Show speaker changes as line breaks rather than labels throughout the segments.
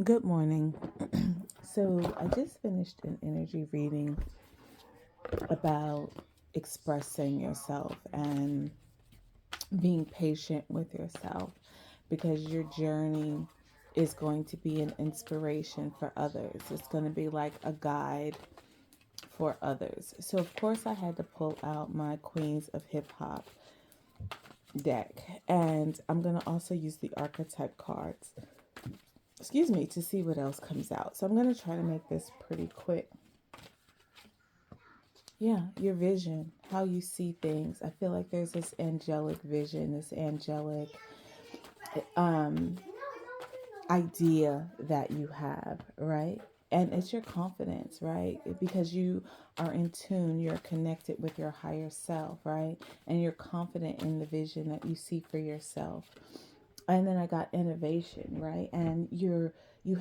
Good morning. So, I just finished an energy reading about expressing yourself and being patient with yourself because your journey is going to be an inspiration for others. It's going to be like a guide for others. So, of course, I had to pull out my Queens of Hip Hop deck, and I'm going to also use the archetype cards, excuse me, to see what else comes out. So, I'm going to try to make this pretty quick. Yeah, your vision, how you see things. I feel like there's this angelic vision, this angelic um idea that you have, right? And it's your confidence, right? Because you are in tune, you're connected with your higher self, right? And you're confident in the vision that you see for yourself. And then I got innovation, right? And you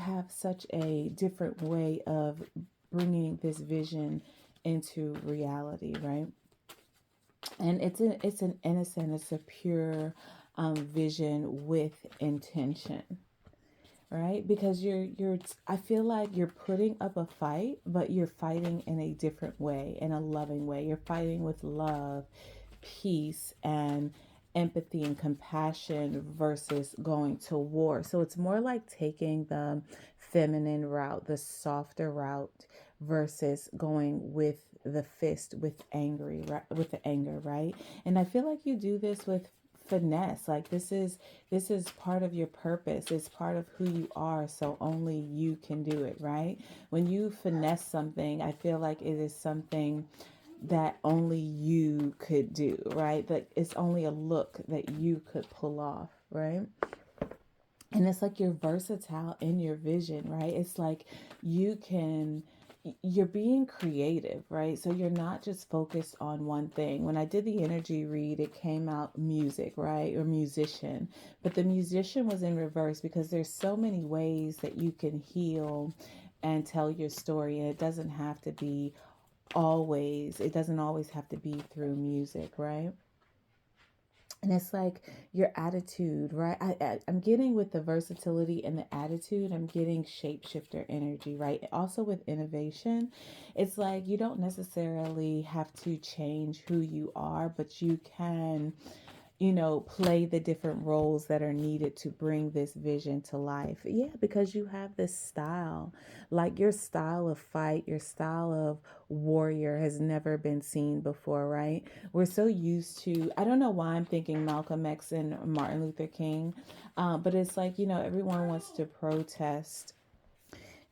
have such a different way of bringing this vision into reality, right? And it's an innocent, it's a pure vision with intention, right? Because you're I feel like you're putting up a fight, but you're fighting in a different way, in a loving way. You're fighting with love, peace, and empathy and compassion versus going to war. So it's more like taking the feminine route, the softer route versus going with the fist, with angry, right, with the anger, right? And I feel like you do this with finesse. Like this is part of your purpose. It's part of who you are, so only you can do it, right? When you finesse something, I feel like it is something that only you could do, right? That it's only a look that you could pull off, right? And it's like you're versatile in your vision, right? It's like you can you're being creative, right? So you're not just focused on one thing. When I did the energy read, it came out music, right? Or musician. But the musician was in reverse because there's so many ways that you can heal and tell your story, and it doesn't always have to be through music, right? And it's like your attitude, right? I'm getting with the versatility and the attitude, I'm getting shapeshifter energy, right? Also with innovation, it's like you don't necessarily have to change who you are, but you can, play the different roles that are needed to bring this vision to life. Yeah, because you have this style. Like your style of fight, your style of warrior has never been seen before, right? We're so used to, I don't know why I'm thinking Malcolm X and Martin Luther King, but it's like, everyone wants to protest.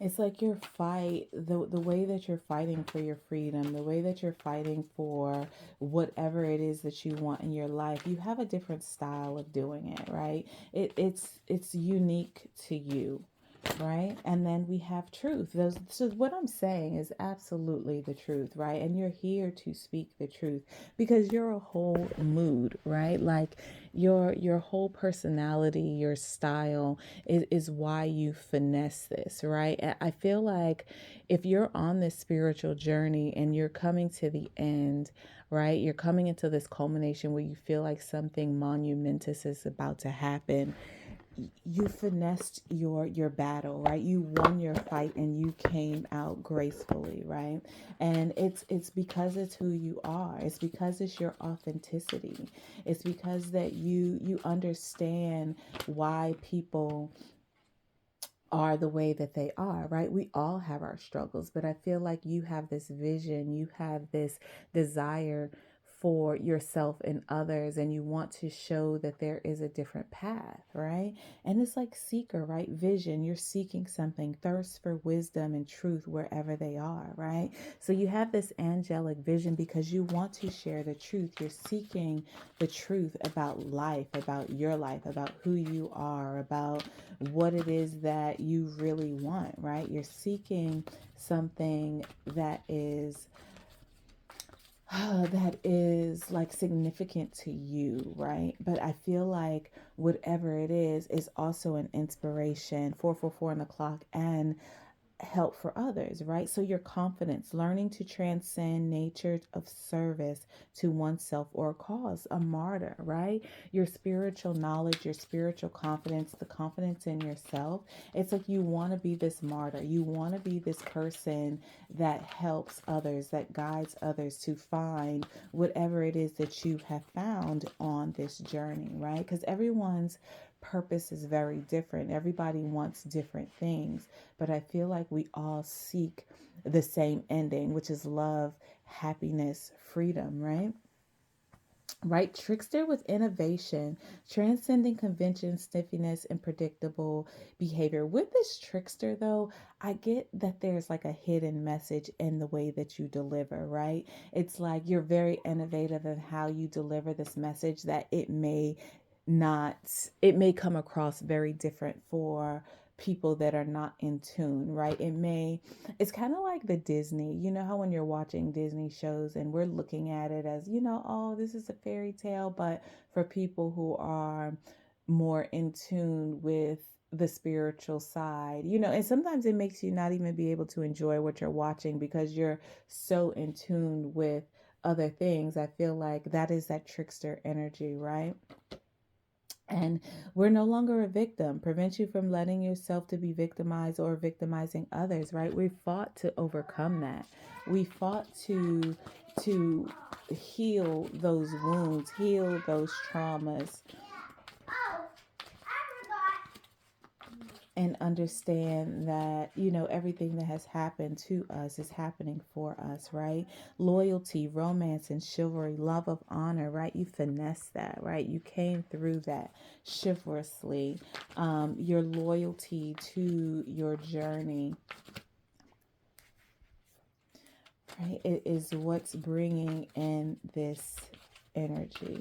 It's like your fight, the way that you're fighting for your freedom, the way that you're fighting for whatever it is that you want in your life. You have a different style of doing it, right? It's unique to you, right? And then we have truth. Those So what I'm saying is absolutely the truth, right? And you're here to speak the truth because you're a whole mood, right? Like your whole personality, your style is why you finesse this, right? I feel like if you're on this spiritual journey and you're coming to the end, right? You're coming into this culmination where you feel like something monumentous is about to happen. You finessed your battle, right? You won your fight and you came out gracefully, right? And it's because it's who you are. It's because it's your authenticity. It's because that you understand why people are the way that they are, right? We all have our struggles, but I feel like you have this vision, you have this desire for yourself and others, and you want to show that there is a different path, right? And it's like seeker, right? Vision, you're seeking something, thirst for wisdom and truth wherever they are, right? So you have this angelic vision because you want to share the truth. You're seeking the truth about life, about your life, about who you are, about what it is that you really want, right? You're seeking something that is that is like significant to you, right? But I feel like whatever it is also an inspiration. 444 on the clock, and help for others, right? So your confidence, learning to transcend nature of service to oneself or a cause, a martyr, right? Your spiritual knowledge, your spiritual confidence, the confidence in yourself. It's like you want to be this martyr. You want to be this person that helps others, that guides others to find whatever it is that you have found on this journey, right? Because everyone's purpose is very different. Everybody wants different things, but I feel like we all seek the same ending, which is love, happiness, freedom, right? Right, trickster with innovation, transcending convention, stiffiness, and predictable behavior. With this trickster, though, I get that there's like a hidden message in the way that you deliver, right? It's like you're very innovative in how you deliver this message, that not, it may come across very different for people that are not in tune, right? It's kind of like the Disney, you know how when you're watching Disney shows and we're looking at it as, oh, this is a fairy tale, but for people who are more in tune with the spiritual side, and sometimes it makes you not even be able to enjoy what you're watching because you're so in tune with other things. I feel like that is that trickster energy, right? And we're no longer a victim. Prevent you from letting yourself to be victimized or victimizing others, right? We fought to overcome that. We fought to heal those wounds, heal those traumas, and understand that, everything that has happened to us is happening for us, right? Loyalty, romance, and chivalry, love of honor, right? You finesse that, right? You came through that chivalrously. Your loyalty to your journey, right? It is what's bringing in this energy.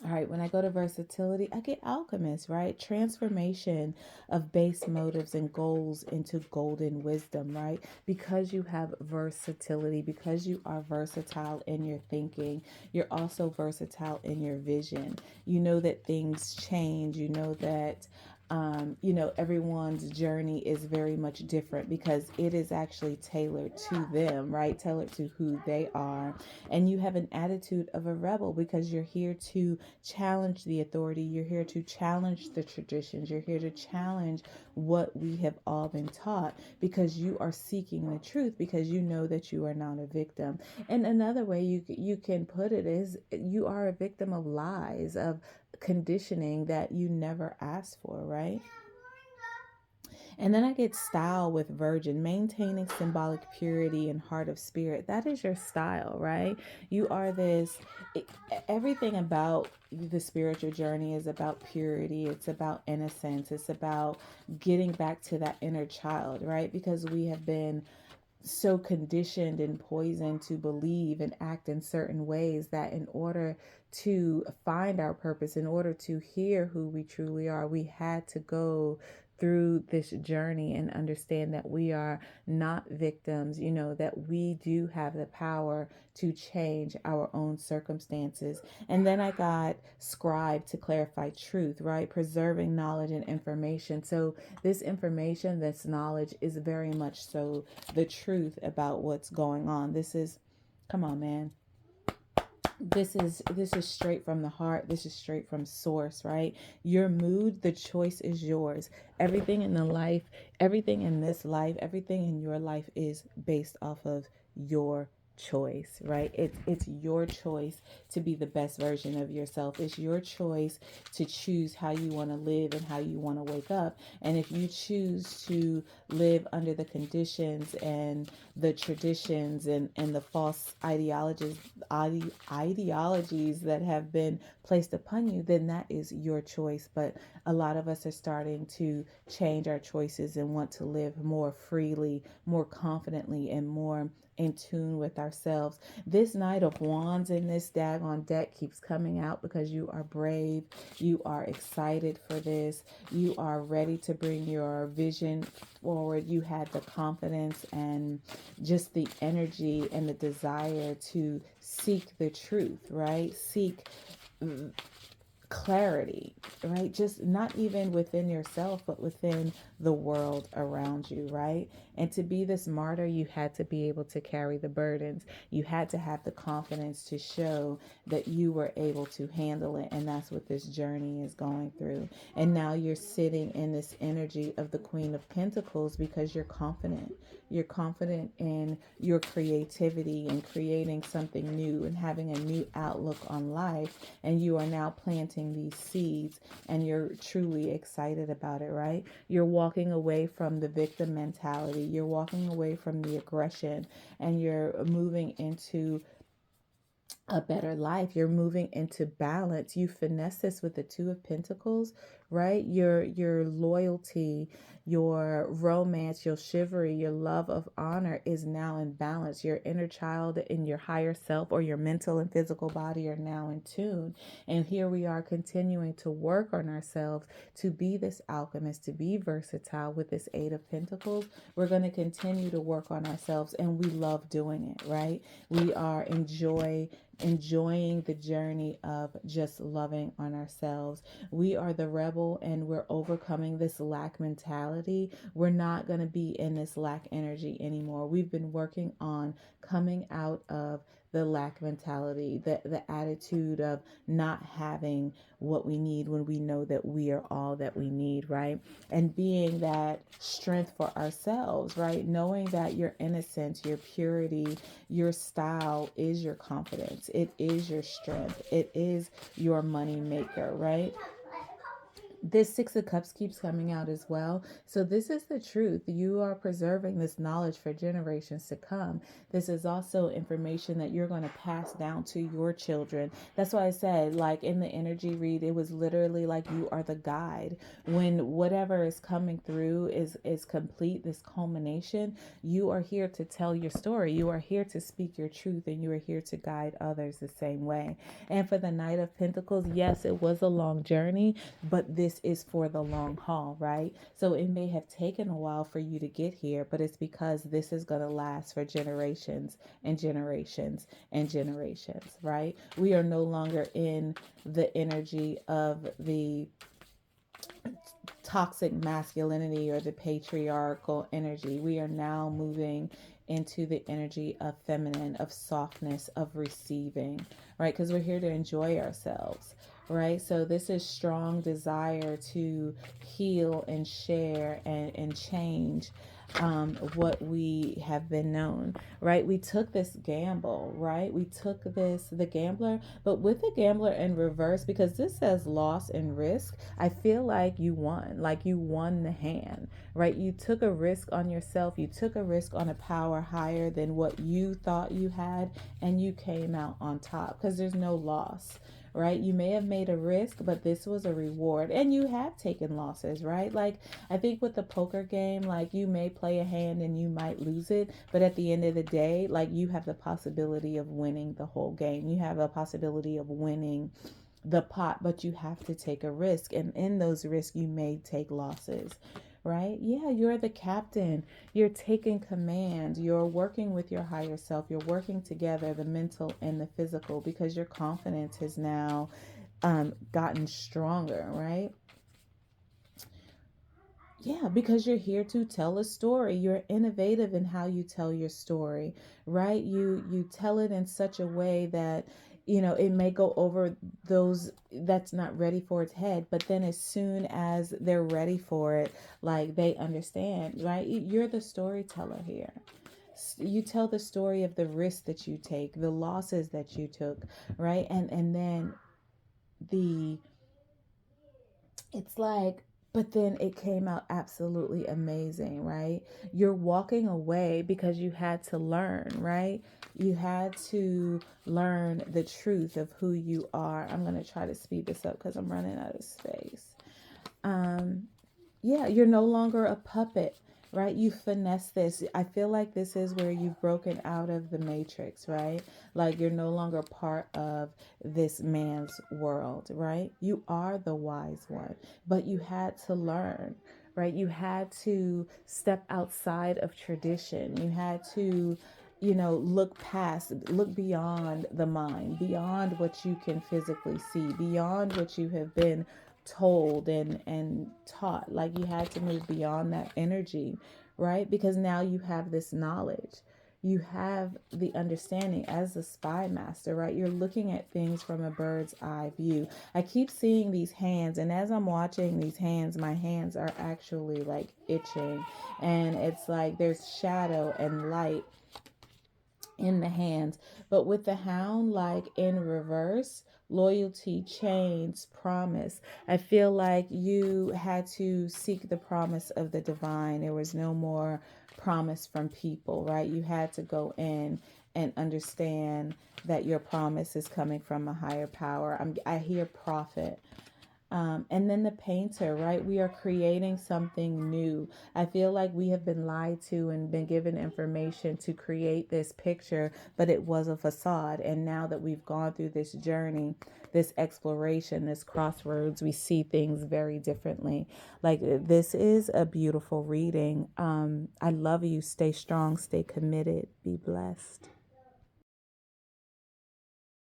All right, when I go to versatility, I get alchemist, right? Transformation of base motives and goals into golden wisdom, right? Because you have versatility, because you are versatile in your thinking, you're also versatile in your vision. You know that things change. You know that everyone's journey is very much different because it is actually tailored to them, right? Tailored to who they are. And you have an attitude of a rebel because you're here to challenge the authority. You're here to challenge the traditions. You're here to challenge what we have all been taught because you are seeking the truth, because you know that you are not a victim. And another way you can put it is you are a victim of lies, of conditioning that you never asked for, right? And then I get style with virgin, maintaining symbolic purity and heart of spirit. That is your style, right? You are this, everything about the spiritual journey is about purity. It's about innocence. It's about getting back to that inner child, right? Because we have been so conditioned and poisoned to believe and act in certain ways that in order to find our purpose, in order to hear who we truly are, we had to go through this journey and understand that we are not victims, that we do have the power to change our own circumstances. And then I got scribe to clarify truth, right? Preserving knowledge and information. So this information, this knowledge is very much so the truth about what's going on. This is, come on, man. This is straight from the heart. This is straight from source, right? Your mood, the choice is yours. Everything in everything in this life, everything in your life is based off of your choice, right? It's your choice to be the best version of yourself. It's your choice to choose how you want to live and how you want to wake up. And if you choose to live under the conditions and the traditions and the false ideologies that have been placed upon you, then that is your choice. But a lot of us are starting to change our choices and want to live more freely, more confidently, and more in tune with ourselves. This Knight of Wands in this daggone deck keeps coming out because you are brave. You are excited for this. You are ready to bring your vision forward. You had the confidence and just the energy and the desire to seek the truth, right? Seek clarity, right? Just not even within yourself, but within the world around you, right? And to be this martyr, you had to be able to carry the burdens. You had to have the confidence to show that you were able to handle it. And that's what this journey is going through. And now you're sitting in this energy of the Queen of Pentacles because you're confident. You're confident in your creativity and creating something new and having a new outlook on life. And you are now planting these seeds and you're truly excited about it, right? You're walking away from the victim mentality. You're walking away from the aggression and you're moving into a better life. You're moving into balance. You finesse this with the Two of Pentacles, right? Your loyalty, your romance, your chivalry, your love of honor is now in balance. Your inner child and your higher self, or your mental and physical body, are now in tune. And here we are continuing to work on ourselves to be this alchemist, to be versatile with this Eight of Pentacles. We're going to continue to work on ourselves, and we love doing it, right? We are enjoying the journey of just loving on ourselves. We are the rebel and we're overcoming this lack mentality. We're not going to be in this lack energy anymore. We've been working on coming out of the lack mentality, the attitude of not having what we need when we know that we are all that we need, right? And being that strength for ourselves, right? Knowing that your innocence, your purity, your style is your confidence. It is your strength. It is your money maker, right? This Six of Cups keeps coming out as well. So this is the truth. You are preserving this knowledge for generations to come. This is also information that you're going to pass down to your children. That's why I said, like in the energy read, it was literally like you are the guide. When whatever is coming through is complete, this culmination, you are here to tell your story. You are here to speak your truth, and you are here to guide others the same way. And for the Knight of Pentacles, yes, it was a long journey, but this is for the long haul, right? So it may have taken a while for you to get here, but it's because this is going to last for generations and generations and generations, right? We are no longer in the energy of the toxic masculinity or the patriarchal energy. We are now moving into the energy of feminine, of softness, of receiving, right? Because we're here to enjoy ourselves, right? So this is strong desire to heal and share and change what we have been known, right? We took this gamble, right? We took the gambler, but with the gambler in reverse, because this says loss and risk, I feel like you won the hand, right? You took a risk on yourself. You took a risk on a power higher than what you thought you had, and you came out on top because there's no loss, right? You may have made a risk, but this was a reward, and you have taken losses, right? Like I think with the poker game, like you may play a hand and you might lose it, but at the end of the day, like you have the possibility of winning the whole game. You have a possibility of winning the pot, but you have to take a risk, and in those risks you may take losses, right? Yeah, you're the captain. You're taking command. You're working with your higher self. You're working together, the mental and the physical, because your confidence has now gotten stronger, right? Yeah, because you're here to tell a story. You're innovative in how you tell your story, right? You tell it in such a way that it may go over those that's not ready for its head, but then as soon as they're ready for it, like they understand, right? You're the storyteller here. You tell the story of the risks that you take, the losses that you took, right? And then the it's like, but then it came out absolutely amazing, right? You're walking away because you had to learn, right? You had to learn the truth of who you are. I'm going to try to speed this up because I'm running out of space. Yeah, you're no longer a puppet, right? You finesse this. I feel like this is where you've broken out of the matrix, right? Like you're no longer part of this man's world, right? You are the wise one, but you had to learn, right? You had to step outside of tradition. You had to look beyond the mind, beyond what you can physically see, beyond what you have been told and taught. Like, you had to move beyond that energy, right? Because now you have this knowledge. You have the understanding as a spy master, right? You're looking at things from a bird's eye view. I keep seeing these hands, and as I'm watching these hands, my hands are actually like itching, and it's like there's shadow and light in the hands. But with the hound, like in reverse, loyalty, chains, promise. I feel like you had to seek the promise of the divine. There was no more promise from people, right? You had to go in and understand that your promise is coming from a higher power. I hear prophet. And then the painter, right? We are creating something new. I feel like we have been lied to and been given information to create this picture, but it was a facade. And now that we've gone through this journey, this exploration, this crossroads, we see things very differently. Like, this is a beautiful reading. I love you. Stay strong, stay committed, be blessed.